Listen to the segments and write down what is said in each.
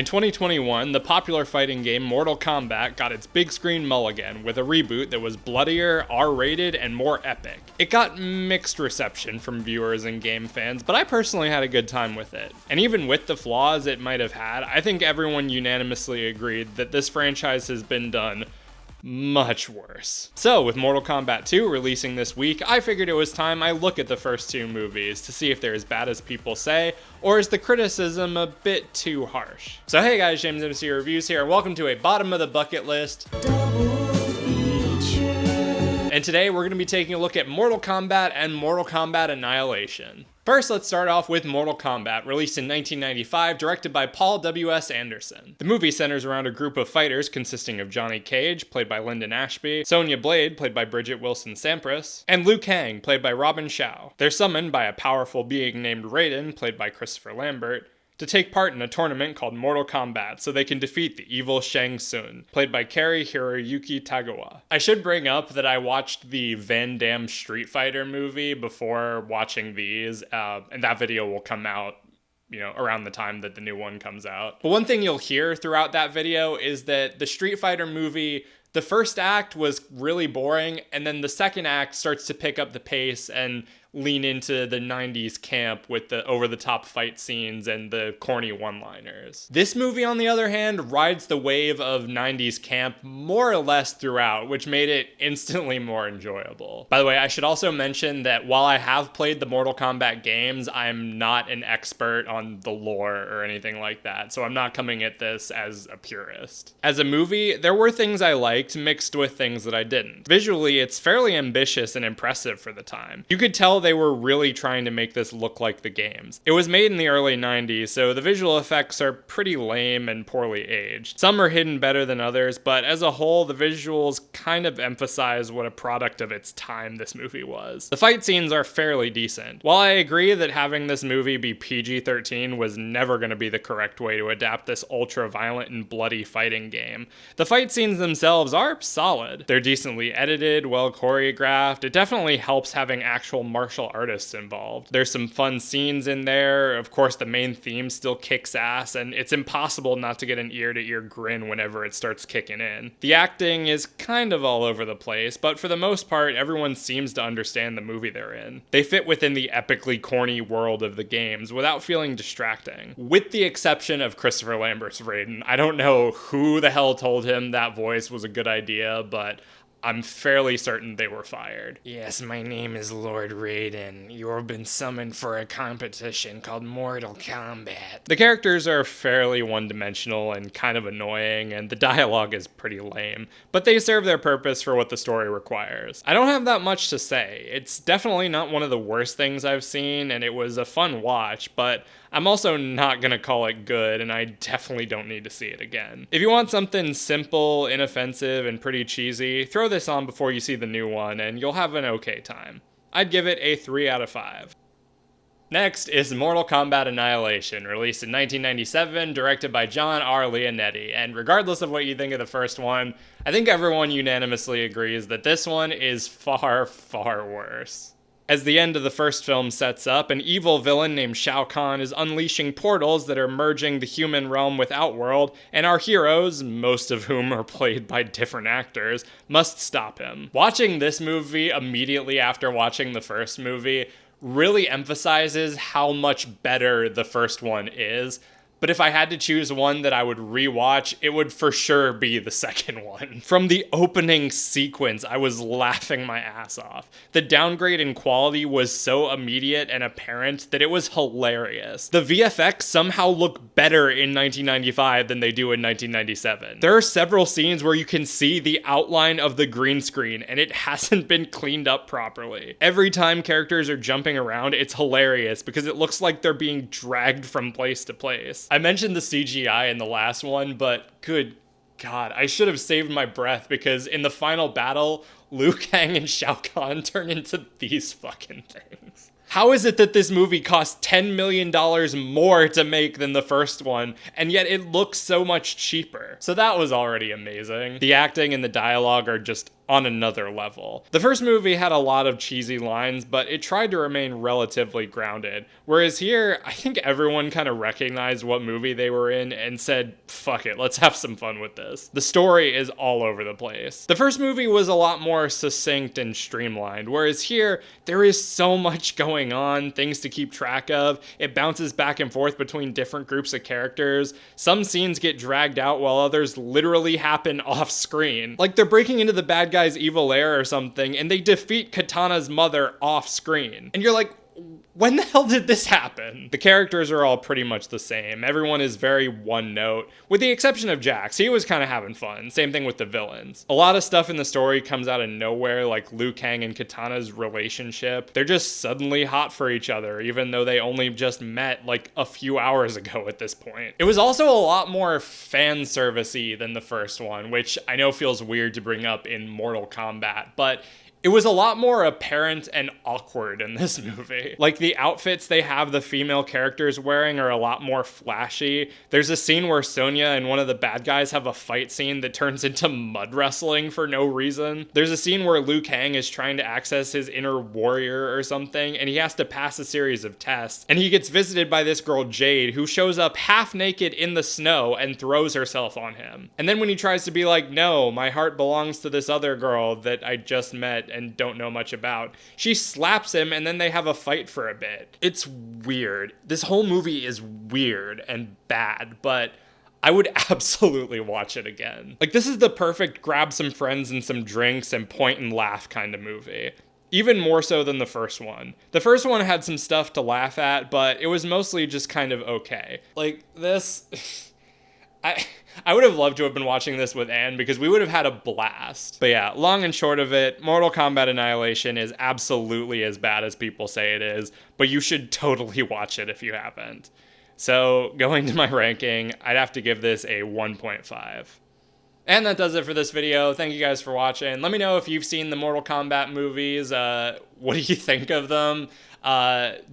In 2021, the popular fighting game Mortal Kombat got its big screen mulligan with a reboot that was bloodier, R-rated, and more epic. It got mixed reception from viewers and game fans, but I personally had a good time with it. And even with the flaws it might have had, I think everyone unanimously agreed that this franchise has been done much worse. So, with Mortal Kombat 2 releasing this week, I figured it was time I look at the first two movies to see if they're as bad as people say, or is the criticism a bit too harsh? So hey guys, JamesMCD Reviews here, and welcome to a bottom of the bucket list double feature. And today we're going to be taking a look at Mortal Kombat and Mortal Kombat Annihilation. First, let's start off with Mortal Kombat, released in 1995, directed by Paul W.S. Anderson. The movie centers around a group of fighters consisting of Johnny Cage, played by Lyndon Ashby, Sonya Blade, played by Bridget Wilson-Sampras, and Liu Kang, played by Robin Shou. They're summoned by a powerful being named Raiden, played by Christopher Lambert, to take part in a tournament called Mortal Kombat so they can defeat the evil Shang Tsung, played by Kari Hiroyuki Tagawa. I should bring up that I watched the Van Damme Street Fighter movie before watching these, and that video will come out around the time that the new one comes out. But one thing you'll hear throughout that video is that the Street Fighter movie, the first act was really boring, and then the second act starts to pick up the pace and lean into the 90s camp with the over-the-top fight scenes and the corny one-liners. This movie, on the other hand, rides the wave of 90s camp more or less throughout, which made it instantly more enjoyable. By the way, I should also mention that while I have played the Mortal Kombat games, I'm not an expert on the lore or anything like that, so I'm not coming at this as a purist. As a movie, there were things I liked mixed with things that I didn't. Visually, it's fairly ambitious and impressive for the time. You could tell they were really trying to make this look like the games. It was made in the early 90s, so the visual effects are pretty lame and poorly aged. Some are hidden better than others, but as a whole, the visuals kind of emphasize what a product of its time this movie was. The fight scenes are fairly decent. While I agree that having this movie be PG-13 was never going to be the correct way to adapt this ultra-violent and bloody fighting game, the fight scenes themselves are solid. They're decently edited, well choreographed. It definitely helps having actual martial artists involved. There's some fun scenes in there. Of course, the main theme still kicks ass, and it's impossible not to get an ear-to-ear grin whenever it starts kicking in. The acting is kind of all over the place, but for the most part, everyone seems to understand the movie they're in. They fit within the epically corny world of the games without feeling distracting. With the exception of Christopher Lambert's Raiden. I don't know who the hell told him that voice was a good idea, but I'm fairly certain they were fired. Yes, my name is Lord Raiden. You've been summoned for a competition called Mortal Kombat. The characters are fairly one-dimensional and kind of annoying, and the dialogue is pretty lame, but they serve their purpose for what the story requires. I don't have that much to say. It's definitely not one of the worst things I've seen, and it was a fun watch, but I'm also not gonna call it good, and I definitely don't need to see it again. If you want something simple, inoffensive, and pretty cheesy, throw this on before you see the new one, and you'll have an okay time. I'd give it a 3 out of 5. Next is Mortal Kombat Annihilation, released in 1997, directed by John R. Leonetti, and regardless of what you think of the first one, I think everyone unanimously agrees that this one is far, far worse. As the end of the first film sets up, an evil villain named Shao Kahn is unleashing portals that are merging the human realm with Outworld, and our heroes, most of whom are played by different actors, must stop him. Watching this movie immediately after watching the first movie really emphasizes how much better the first one is. But if I had to choose one that I would rewatch, it would for sure be the second one. From the opening sequence, I was laughing my ass off. The downgrade in quality was so immediate and apparent that it was hilarious. The VFX somehow look better in 1995 than they do in 1997. There are several scenes where you can see the outline of the green screen, and it hasn't been cleaned up properly. Every time characters are jumping around, it's hilarious because it looks like they're being dragged from place to place. I mentioned the CGI in the last one, but good God, I should have saved my breath because in the final battle, Liu Kang and Shao Kahn turn into these fucking things. How is it that this movie cost $10 million more to make than the first one, and yet it looks so much cheaper? So that was already amazing. The acting and the dialogue are just on another level. The first movie had a lot of cheesy lines, but it tried to remain relatively grounded. Whereas here, I think everyone kind of recognized what movie they were in and said, fuck it, let's have some fun with this. The story is all over the place. The first movie was a lot more succinct and streamlined, whereas here, there is so much going on, things to keep track of. It bounces back and forth between different groups of characters. Some scenes get dragged out while others literally happen off screen. Like they're breaking into the bad guy's evil lair or something, and they defeat Katana's mother off screen. And you're like, when the hell did this happen? The characters are all pretty much the same. Everyone is very one note, with the exception of Jax. He was kind of having fun. Same thing with the villains. A lot of stuff in the story comes out of nowhere, like Liu Kang and Katana's relationship. They're just suddenly hot for each other, even though they only just met like a few hours ago at this point. It was also a lot more fan servicey than the first one, which I know feels weird to bring up in Mortal Kombat, but it was a lot more apparent and awkward in this movie. Like the outfits they have the female characters wearing are a lot more flashy. There's a scene where Sonya and one of the bad guys have a fight scene that turns into mud wrestling for no reason. There's a scene where Liu Kang is trying to access his inner warrior or something, and he has to pass a series of tests. And he gets visited by this girl Jade, who shows up half naked in the snow and throws herself on him. And then when he tries to be like, no, my heart belongs to this other girl that I just met and don't know much about, she slaps him and then they have a fight for a bit. It's weird. This whole movie is weird and bad, but I would absolutely watch it again. Like, this is the perfect grab some friends and some drinks and point and laugh kind of movie. Even more so than the first one. The first one had some stuff to laugh at, but it was mostly just kind of okay. Like, this... I would have loved to have been watching this with Anne because we would have had a blast. But yeah, long and short of it, Mortal Kombat Annihilation is absolutely as bad as people say it is, but you should totally watch it if you haven't. So going to my ranking, I'd have to give this a 1.5. And that does it for this video. Thank you guys for watching. Let me know if you've seen the Mortal Kombat movies. What do you think of them?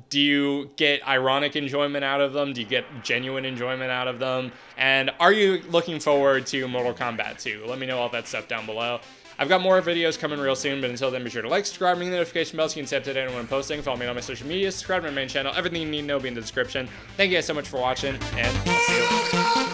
Do you get ironic enjoyment out of them? Do you get genuine enjoyment out of them? And are you looking forward to Mortal Kombat 2? Let me know all that stuff down below. I've got more videos coming real soon, but until then, be sure to like, subscribe, ring the notification bell so you can stay up to date on when I'm posting. Follow me on my social media, subscribe to my main channel. Everything you need to know will be in the description. Thank you guys so much for watching, and I'll see you later.